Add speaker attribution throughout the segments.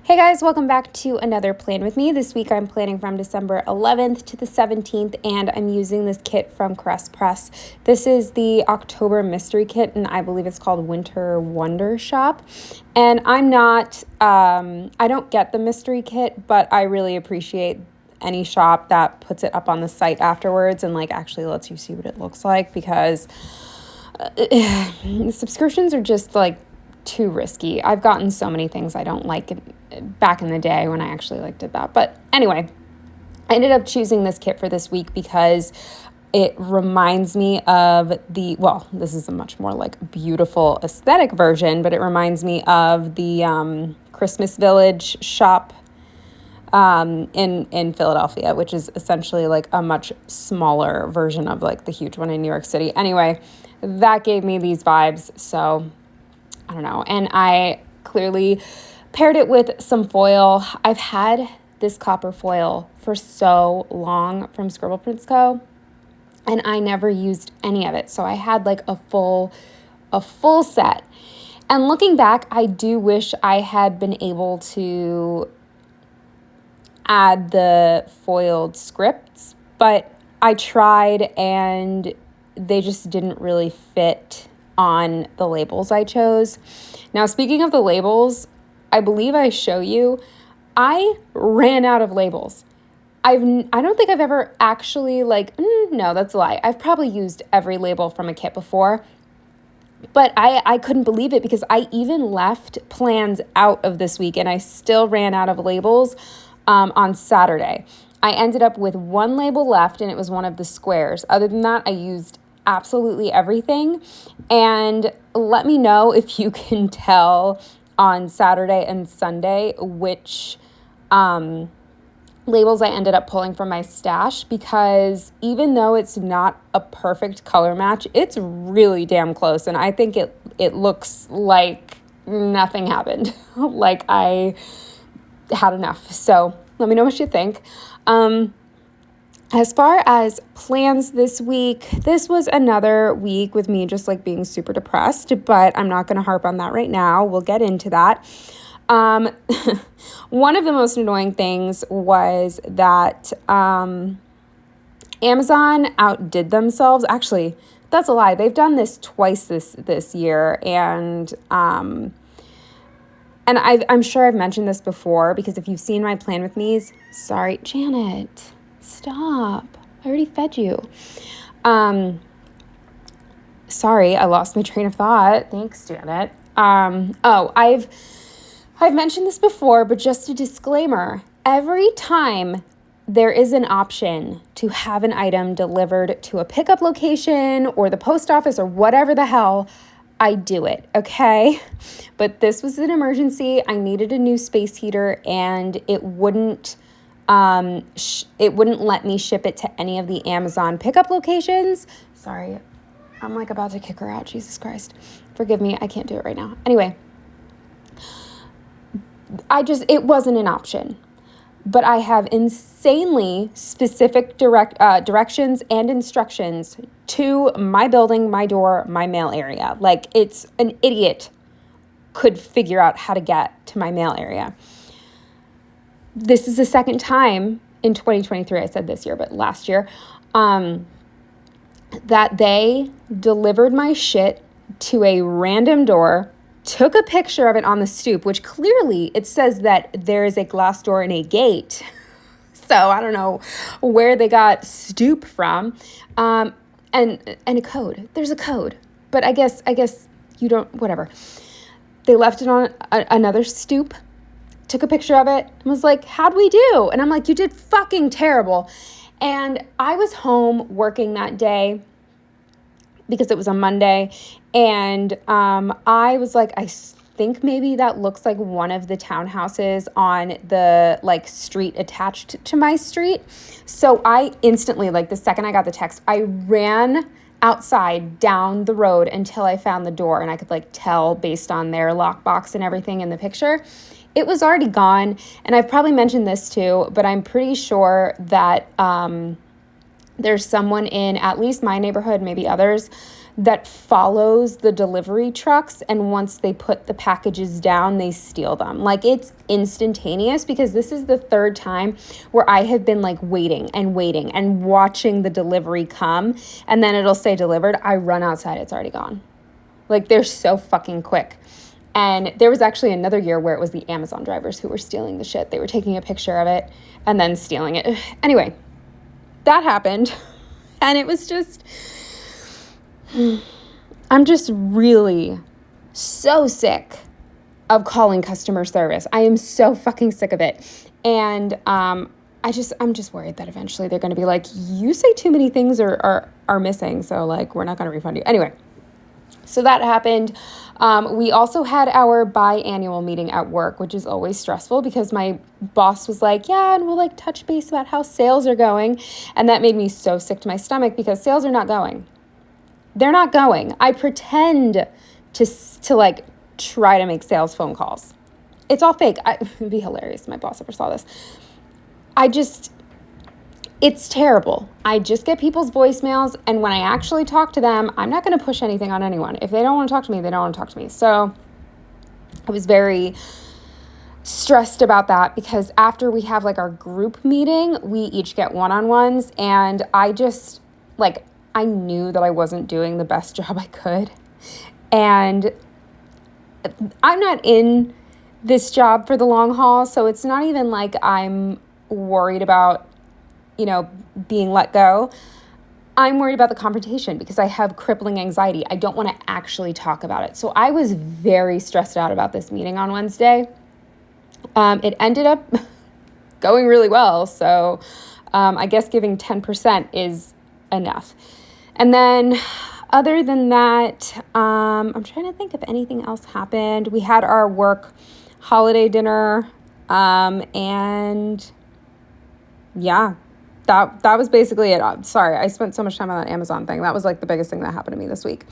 Speaker 1: Hey guys, welcome back to another Plan With Me. This week I'm planning from December 11th to the 17th, and I'm using this kit from Caresspress. This is the October Mystery Kit, and I believe it's called Winter Wondershop. And I don't get the Mystery Kit, but I really appreciate any shop that puts it up on the site afterwards and actually lets you see what it looks like, because subscriptions are just too risky. I've gotten so many things I don't like back in the day when I actually did that. But anyway, I ended up choosing this kit for this week because it reminds me of this is a much more beautiful aesthetic version, but it reminds me of the Christmas Village shop in Philadelphia, which is essentially a much smaller version of the huge one in New York City. Anyway, that gave me these vibes, so I don't know. And I clearly paired it with some foil. I've had this copper foil for so long from Scribble Prints Co., and I never used any of it. So I had a full set. And looking back, I do wish I had been able to add the foiled scripts, but I tried and they just didn't really fit on the labels I chose. Now, speaking of the labels, I believe I show you, I ran out of labels. I don't think I've ever actually no, that's a lie. I've probably used every label from a kit before, but I couldn't believe it because I even left plans out of this week and I still ran out of labels on Saturday. I ended up with one label left and it was one of the squares. Other than that, I used absolutely everything. And let me know if you can tell on Saturday and Sunday which labels I ended up pulling from my stash, because even though it's not a perfect color match, it's really damn close. And I think it looks like nothing happened. I had enough. So let me know what you think. As far as plans this week, this was another week with me just being super depressed, but I'm not going to harp on that right now. We'll get into that. One of the most annoying things was that Amazon outdid themselves. Actually, that's a lie. They've done this twice this year, and I'm sure I've mentioned this before, because if you've seen my Plan With Me's, sorry, Janet, stop. I already fed you. Sorry, I lost my train of thought. Thanks, Janet. I've mentioned this before, but just a disclaimer. Every time there is an option to have an item delivered to a pickup location or the post office or whatever the hell, I do it, okay? But this was an emergency. I needed a new space heater, and it wouldn't let me ship it to any of the Amazon pickup locations. Sorry, I'm about to kick her out. Jesus Christ. Forgive me. I can't do it right now. Anyway, it wasn't an option. But I have insanely specific directions and instructions to my building, my door, my mail area. It's an idiot could figure out how to get to my mail area. This is the second time in 2023, I said this year, but last year, that they delivered my shit to a random door, took a picture of it on the stoop, which clearly it says that there is a glass door and a gate. So I don't know where they got stoop from. And a code. There's a code. But I guess you don't, whatever. They left it on another stoop, took a picture of it, and was like, how'd we do? And I'm like, you did fucking terrible. And I was home working that day because it was a Monday. And I was like, I think maybe that looks like one of the townhouses on the street attached to my street. So I instantly, the second I got the text, I ran outside down the road until I found the door, and I could tell based on their lockbox and everything in the picture. It was already gone, and I've probably mentioned this too, but I'm pretty sure that there's someone in at least my neighborhood, maybe others, that follows the delivery trucks, and once they put the packages down, they steal them. Like, it's instantaneous, because this is the third time where I have been like waiting and watching the delivery come, and then it'll say delivered. I run outside, it's already gone. Like, they're so fucking quick. And there was actually another year where it was the Amazon drivers who were stealing the shit. They were taking a picture of it and then stealing it. Anyway, that happened. And it was just, I'm just really so sick of calling customer service. I am so fucking sick of it. And I'm just worried that eventually they're going to be like, you say too many things are missing, so like we're not going to refund you. Anyway, so that happened. We also had our biannual meeting at work, which is always stressful because my boss was like, yeah, and we'll like touch base about how sales are going. And that made me so sick to my stomach because sales are not going. They're not going. I pretend to like try to make sales phone calls. It's all fake. It'd be hilarious if my boss ever saw this. It's terrible. I just get people's voicemails, and when I actually talk to them, I'm not going to push anything on anyone. If they don't want to talk to me, they don't want to talk to me. So I was very stressed about that because after we have like our group meeting, we each get one-on-ones, and I just like, I knew that I wasn't doing the best job I could. And I'm not in this job for the long haul, so it's not even like I'm worried about, you know, being let go. I'm worried about the confrontation because I have crippling anxiety. I don't want to actually talk about it. So I was very stressed out about this meeting on Wednesday. It ended up going really well. So I guess giving 10% is enough. And then other than that, I'm trying to think if anything else happened. We had our work holiday dinner, and yeah, that was basically it. Sorry, I spent so much time on that Amazon thing. That was like the biggest thing that happened to me this week.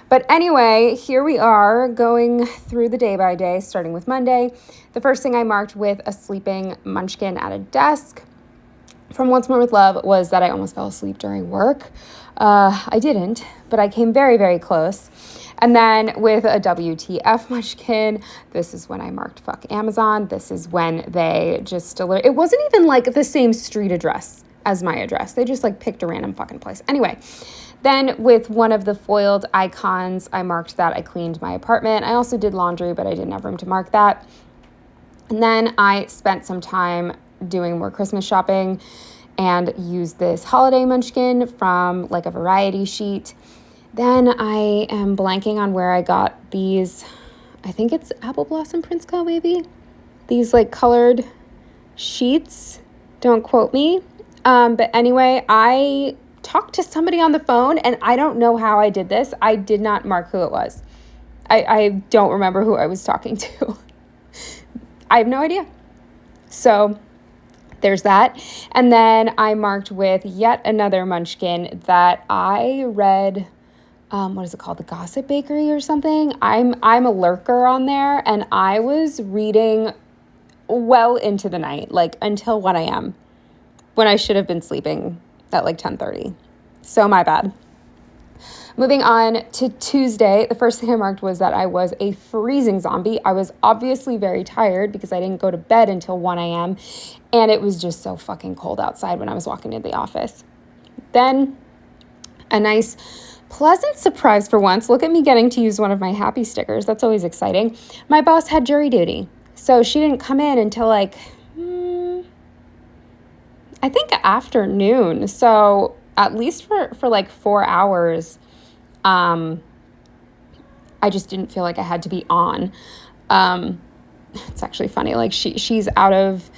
Speaker 1: But anyway, here we are going through the day by day, starting with Monday. The first thing I marked with a sleeping munchkin at a desk from Once More With Love was that I almost fell asleep during work. I didn't, but I came very, very close. And then with a WTF munchkin, this is when I marked fuck Amazon. This is when they just delivered. It wasn't even like the same street address as my address. They just like picked a random fucking place. Anyway, then with one of the foiled icons, I marked that I cleaned my apartment. I also did laundry, but I didn't have room to mark that. And then I spent some time doing more Christmas shopping and used this holiday munchkin from like a variety sheet. Then I am blanking on where I got these. I think it's Apple Blossom Prince Co. maybe. These like colored sheets. Don't quote me. But anyway, I talked to somebody on the phone, and I don't know how I did this. I did not mark who it was. I don't remember who I was talking to. I have no idea. So there's that. And then I marked with yet another munchkin that I read, what is it called? The Gossip Bakery or something. I'm a lurker on there, and I was reading well into the night, like until 1 a.m. when I should have been sleeping at like 10:30. So my bad. Moving on to Tuesday, the first thing I marked was that I was a freezing zombie. I was obviously very tired because I didn't go to bed until 1 a.m. And it was just so fucking cold outside when I was walking into the office. Then a nice pleasant surprise for once. Look at me getting to use one of my happy stickers. That's always exciting. My boss had jury duty. So she didn't come in until like, I think afternoon. So at least for like 4 hours, I just didn't feel like I had to be on. It's actually funny. Like she's out of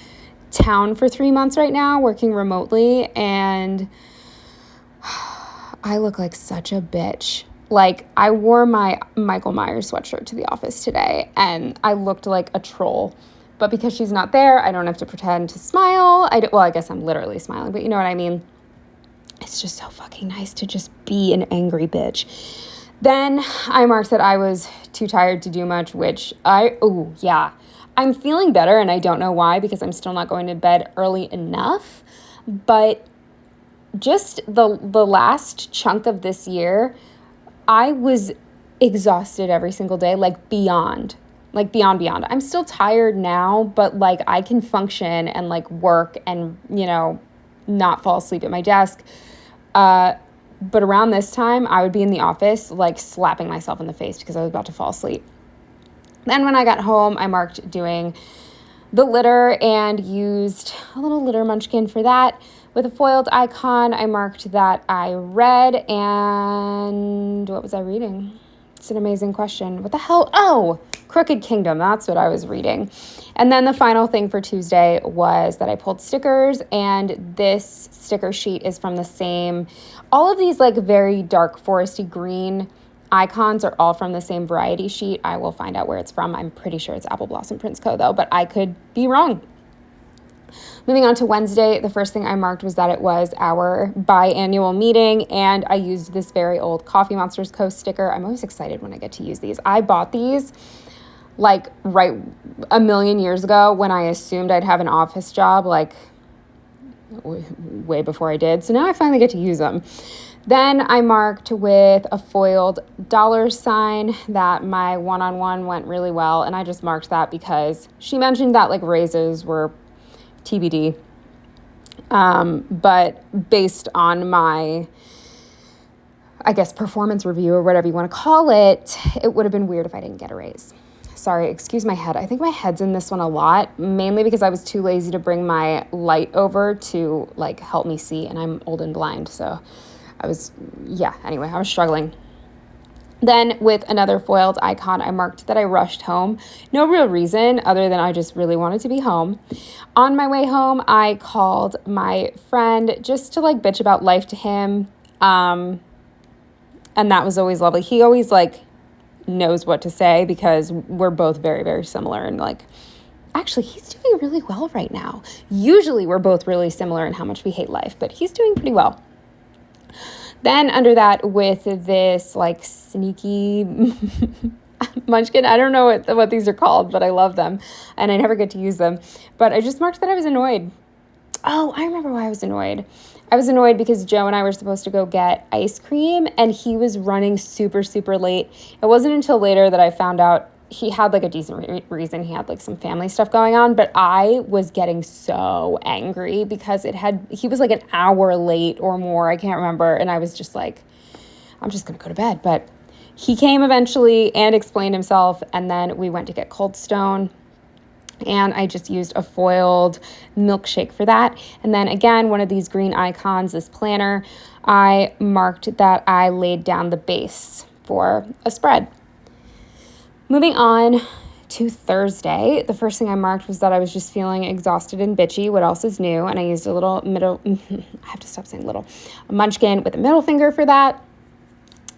Speaker 1: town for 3 months right now, working remotely, and I look like such a bitch. Like I wore my Michael Myers sweatshirt to the office today, and I looked like a troll. But because she's not there, I don't have to pretend to smile. Well, I guess I'm literally smiling, but you know what I mean? It's just so fucking nice to just be an angry bitch. Then I marked that I was too tired to do much, which I'm feeling better, and I don't know why, because I'm still not going to bed early enough. But just the last chunk of this year, I was exhausted every single day, like beyond. I'm still tired now, but like I can function and like work and, not fall asleep at my desk. But around this time, I would be in the office, like slapping myself in the face because I was about to fall asleep. Then when I got home, I marked doing the litter and used a little litter munchkin for that. With a foiled icon, I marked that I read, and what was I reading? It's an amazing question. What the hell? Oh, Crooked Kingdom. That's what I was reading. And then the final thing for Tuesday was that I pulled stickers, and this sticker sheet is from the same, all of these like very dark foresty green icons are all from the same variety sheet. I will find out where it's from. I'm pretty sure it's Apple Blossom Prints Co. though, but I could be wrong. Moving on to Wednesday, the first thing I marked was that it was our biannual meeting, and I used this very old Coffee Monsters Co. sticker. I'm always excited when I get to use these. I bought these like right a million years ago when I assumed I'd have an office job, like way before I did. So now I finally get to use them. Then I marked with a foiled $sign that my one-on-one went really well, and I just marked that because she mentioned that like raises were TBD. But based on my, I guess, performance review or whatever you want to call it, it would have been weird if I didn't get a raise. Sorry, excuse my head. I think my head's in this one a lot, mainly because I was too lazy to bring my light over to like help me see, and I'm old and blind, so I was struggling. Then with another foiled icon, I marked that I rushed home. No real reason other than I just really wanted to be home. On my way home, I called my friend just to like bitch about life to him. And that was always lovely. He always like knows what to say because we're both very, very similar. And like, actually, he's doing really well right now. Usually we're both really similar in how much we hate life, but he's doing pretty well. Then under that, with this like sneaky munchkin, I don't know what these are called, but I love them and I never get to use them. But I just marked that I was annoyed. Oh, I remember why I was annoyed. I was annoyed because Joe and I were supposed to go get ice cream and he was running super, super late. It wasn't until later that I found out he had like a decent reason. He had like some family stuff going on, but I was getting so angry because he was like an hour late or more. I can't remember. And I was just like, I'm just going to go to bed. But he came eventually and explained himself. And then we went to get Cold Stone, and I just used a foiled milkshake for that. And then again, one of these green icons, this planner, I marked that I laid down the base for a spread. Moving on to Thursday, the first thing I marked was that I was just feeling exhausted and bitchy. What else is new? And I used a little I have to stop saying little, a munchkin with a middle finger for that.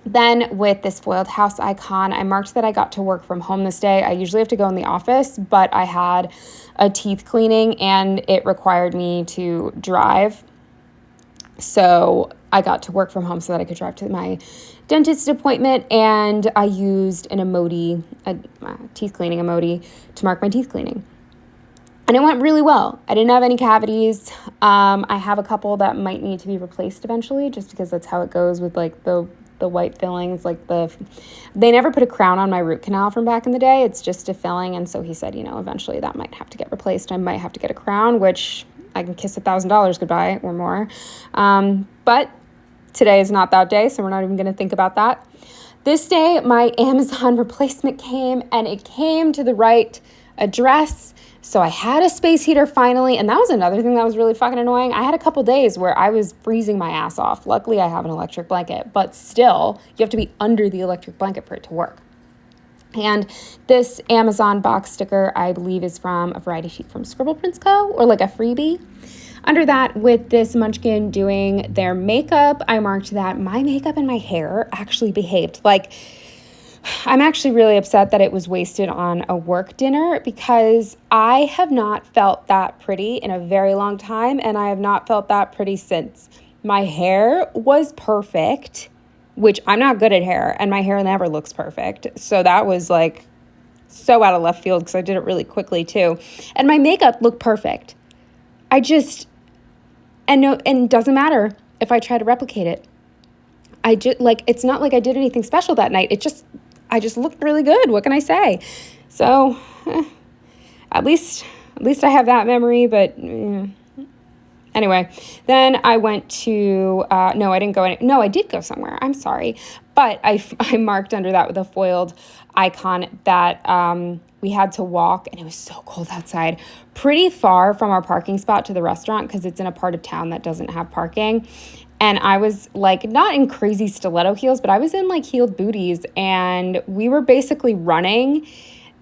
Speaker 1: Then with this foiled house icon, I marked that I got to work from home this day. I usually have to go in the office, but I had a teeth cleaning and it required me to drive. So I got to work from home so that I could drive to my dentist appointment, and I used an emoji, a teeth cleaning emoji, to mark my teeth cleaning. And it went really well. I didn't have any cavities. I have a couple that might need to be replaced eventually, just because that's how it goes with like the white fillings. Like they never put a crown on my root canal from back in the day. It's just a filling, and so he said, eventually that might have to get replaced. I might have to get a crown, which I can kiss $1,000 goodbye or more. But today is not that day, so we're not even going to think about that. This day, my Amazon replacement came, and it came to the right address. So I had a space heater finally, and that was another thing that was really fucking annoying. I had a couple days where I was freezing my ass off. Luckily, I have an electric blanket, but still, you have to be under the electric blanket for it to work. And this Amazon box sticker, I believe, is from a variety sheet from Scribble Prints Co., or like a freebie. Under that, with this munchkin doing their makeup, I marked that my makeup and my hair actually behaved. Like, I'm actually really upset that it was wasted on a work dinner because I have not felt that pretty in a very long time, and I have not felt that pretty since. My hair was perfect, which I'm not good at hair, and my hair never looks perfect. So that was like so out of left field because I did it really quickly too. And my makeup looked perfect. And it doesn't matter if I try to replicate it. I just like, it's not like I did anything special that night. I just looked really good. What can I say? So at least I have that memory, but anyway, then I went to, no, I didn't go, no, I did go somewhere. I'm sorry. But I marked under that with a foiled icon that we had to walk, and it was so cold outside, pretty far from our parking spot to the restaurant because it's in a part of town that doesn't have parking. And I was like, not in crazy stiletto heels, but I was in like heeled booties, and we were basically running.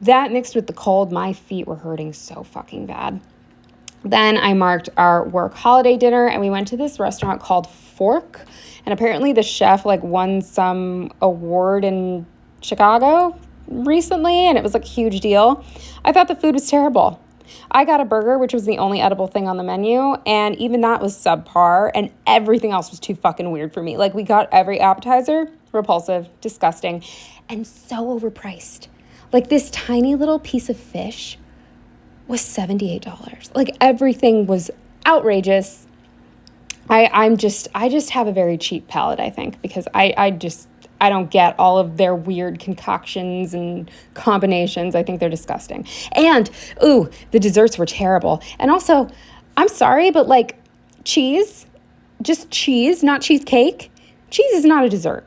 Speaker 1: That mixed with the cold, my feet were hurting so fucking bad. Then I marked our work holiday dinner, and we went to this restaurant called Fork. And apparently the chef like won some award in Chicago recently, and it was like a huge deal. I thought the food was terrible. I got a burger, which was the only edible thing on the menu, and even that was subpar, and everything else was too fucking weird for me. Like, we got every appetizer, repulsive, disgusting, and so overpriced. Like, this tiny little piece of fish was $78. Like, everything was outrageous. I just have a very cheap palate, I think, because I don't get all of their weird concoctions and combinations. I think they're disgusting. And, the desserts were terrible. And also, I'm sorry, but like cheese, just cheese, not cheesecake. Cheese is not a dessert.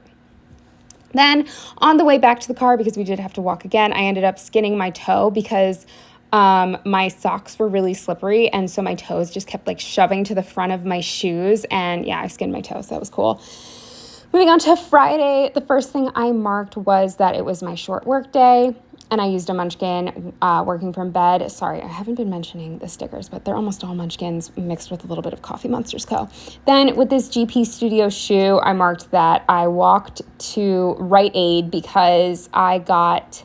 Speaker 1: Then on the way back to the car, because we did have to walk again, I ended up skinning my toe because my socks were really slippery, and so my toes just kept like shoving to the front of my shoes, and yeah, I skinned my toe, so that was cool. Moving on to Friday, the first thing I marked was that it was my short work day, and I used a Munchkin working from bed. Sorry, I haven't been mentioning the stickers, but they're almost all Munchkins mixed with a little bit of Coffee Monsters Co. Then with this GP Studio shoe, I marked that I walked to Rite Aid because I got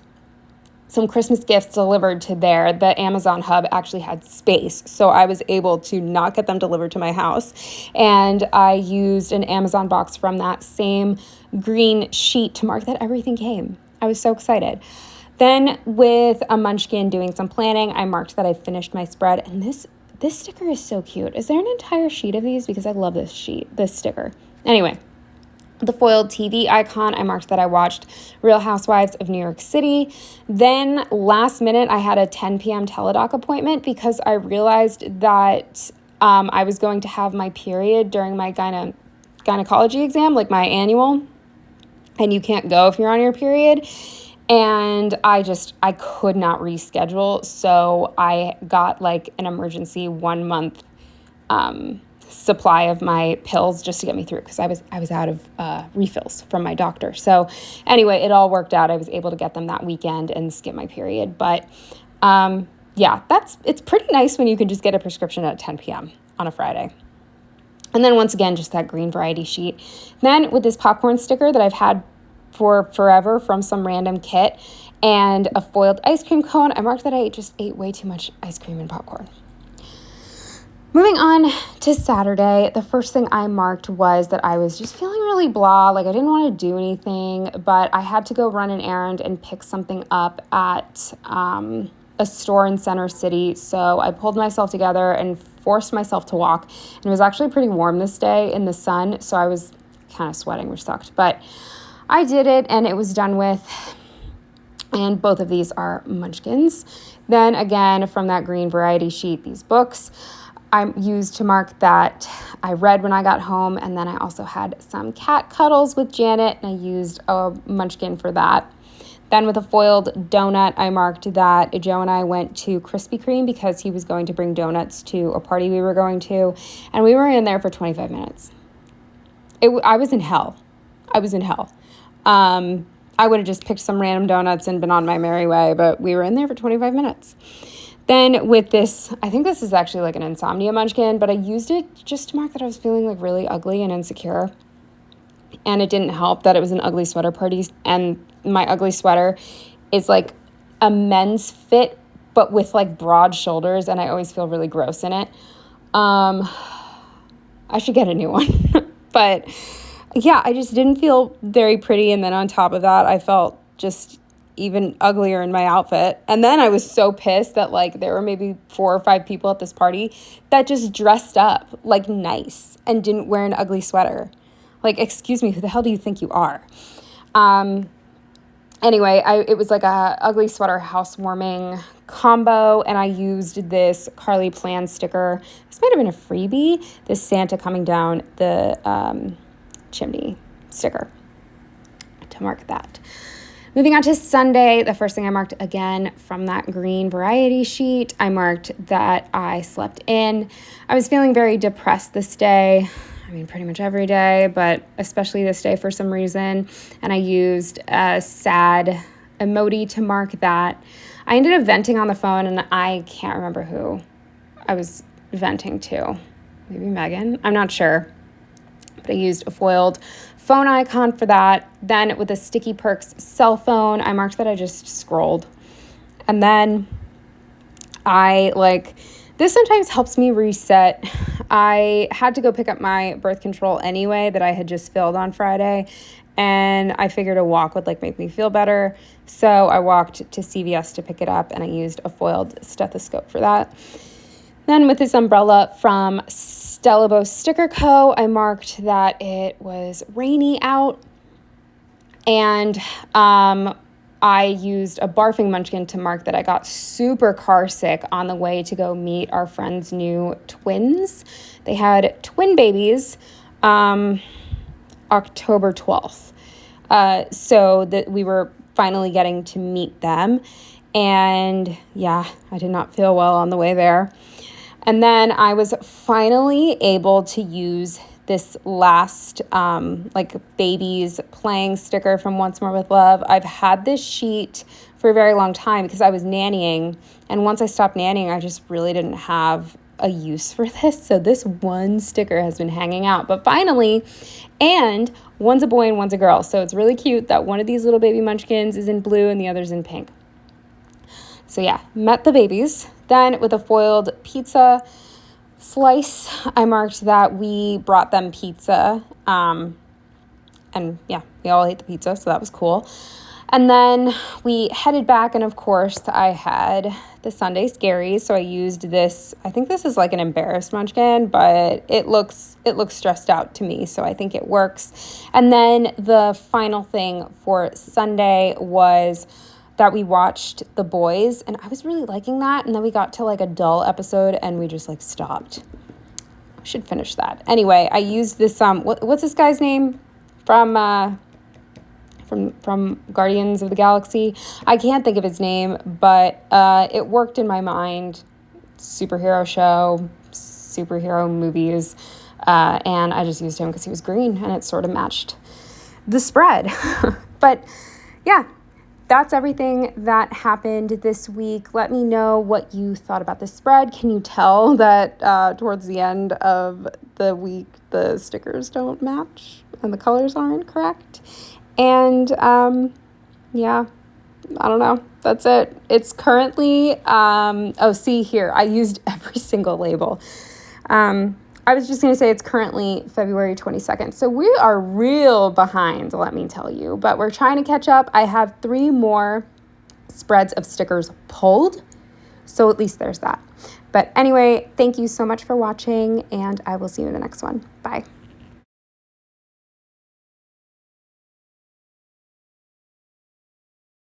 Speaker 1: some Christmas gifts delivered to there. The Amazon hub actually had space, so I was able to not get them delivered to my house. And I used an Amazon box from that same green sheet to mark that everything came. I was so excited. Then with a Munchkin doing some planning, I marked that I finished my spread. And this sticker is so cute. Is there an entire sheet of these? Because I love this sticker. Anyway, the foiled TV icon, I marked that I watched Real Housewives of New York City. Then last minute, I had a 10 p.m. teledoc appointment because I realized that I was going to have my period during my gynecology exam, like my annual, and you can't go if you're on your period. And I could not reschedule, so I got like an emergency 1 month supply of my pills just to get me through because I was out of refills from my doctor. So anyway, it all worked out. I was able to get them that weekend and skip my period. But yeah, it's pretty nice when you can just get a prescription at 10 p.m. on a Friday. And then once again, just that green variety sheet. Then with this popcorn sticker that I've had for forever from some random kit and a foiled ice cream cone, I marked that I just ate way too much ice cream and popcorn. Moving on to Saturday, the first thing I marked was that I was just feeling really blah, like I didn't want to do anything, but I had to go run an errand and pick something up at a store in Center City. So I pulled myself together and forced myself to walk. And it was actually pretty warm this day in the sun, so I was kind of sweating, which sucked. But I did it, and it was done with. And both of these are Munchkins. Then again, from that green variety sheet, these books I used to mark that I read when I got home, and then I also had some cat cuddles with Janet, and I used a Munchkin for that. Then with a foiled donut, I marked that Joe and I went to Krispy Kreme because he was going to bring donuts to a party we were going to, and we were in there for 25 minutes. I was in hell. I would have just picked some random donuts and been on my merry way, but we were in there for 25 minutes. Then with this, I think this is actually like an insomnia Munchkin, but I used it just to mark that I was feeling like really ugly and insecure. And it didn't help that it was an ugly sweater party, and my ugly sweater is like a men's fit, but with like broad shoulders, and I always feel really gross in it. I should get a new one. But yeah, I just didn't feel very pretty, and then on top of that, I felt just even uglier in my outfit. And then I was so pissed that like there were maybe 4 or 5 people at this party that just dressed up like nice and didn't wear an ugly sweater. Like, excuse me, who the hell do you think you are? Anyway, it was like a ugly sweater housewarming combo, and I used this Carly Plan sticker. This might have been a freebie, this Santa coming down the chimney sticker to mark that. Moving on to Sunday, the first thing I marked again from that green variety sheet, I marked that I slept in. I was feeling very depressed this day. I mean, pretty much every day, but especially this day for some reason. And I used a sad emoji to mark that. I ended up venting on the phone, and I can't remember who I was venting to. Maybe Megan? I'm not sure. But I used a foiled phone icon for that. Then with a Sticky Perks cell phone, I marked that I just scrolled. And then this sometimes helps me reset. I had to go pick up my birth control anyway that I had just filled on Friday, and I figured a walk would make me feel better. So I walked to CVS to pick it up, and I used a foiled stethoscope for that. Then with this umbrella from Stella Bow Sticker Co., I marked that it was rainy out, and I used a barfing munchkin to mark that I got super car sick on the way to go meet our friend's new twins. They had twin babies October 12th. So that we were finally getting to meet them. And yeah, I did not feel well on the way there. And then I was finally able to use this last babies playing sticker from Once More with Love. I've had this sheet for a very long time because I was nannying, and once I stopped nannying, I just really didn't have a use for this. So this one sticker has been hanging out, but finally, and one's a boy and one's a girl. So it's really cute that one of these little baby munchkins is in blue and the other's in pink. So yeah, met the babies. Then with a foiled pizza slice, I marked that we brought them pizza. And yeah, we all ate the pizza, so that was cool. And then we headed back, and of course I had the Sunday Scaries. So I used this, I think this is like an embarrassed munchkin, but it looks stressed out to me, so I think it works. And then the final thing for Sunday was that we watched The Boys, and I was really liking that, and then we got to a dull episode, and we just stopped. I should finish that. Anyway, I used this, what's this guy's name from Guardians of the Galaxy? I can't think of his name, but it worked in my mind. Superhero show, superhero movies, and I just used him because he was green, and it sort of matched the spread. But yeah, that's everything that happened this week. Let me know what you thought about the spread. Can you tell that towards the end of the week, the stickers don't match and the colors aren't correct? And yeah, I don't know. That's it. It's currently, see here, I used every single label. I was just going to say it's currently February 22nd. So we are real behind, let me tell you. But we're trying to catch up. I have 3 more spreads of stickers pulled. So at least there's that. But anyway, thank you so much for watching, and I will see you in the next one. Bye.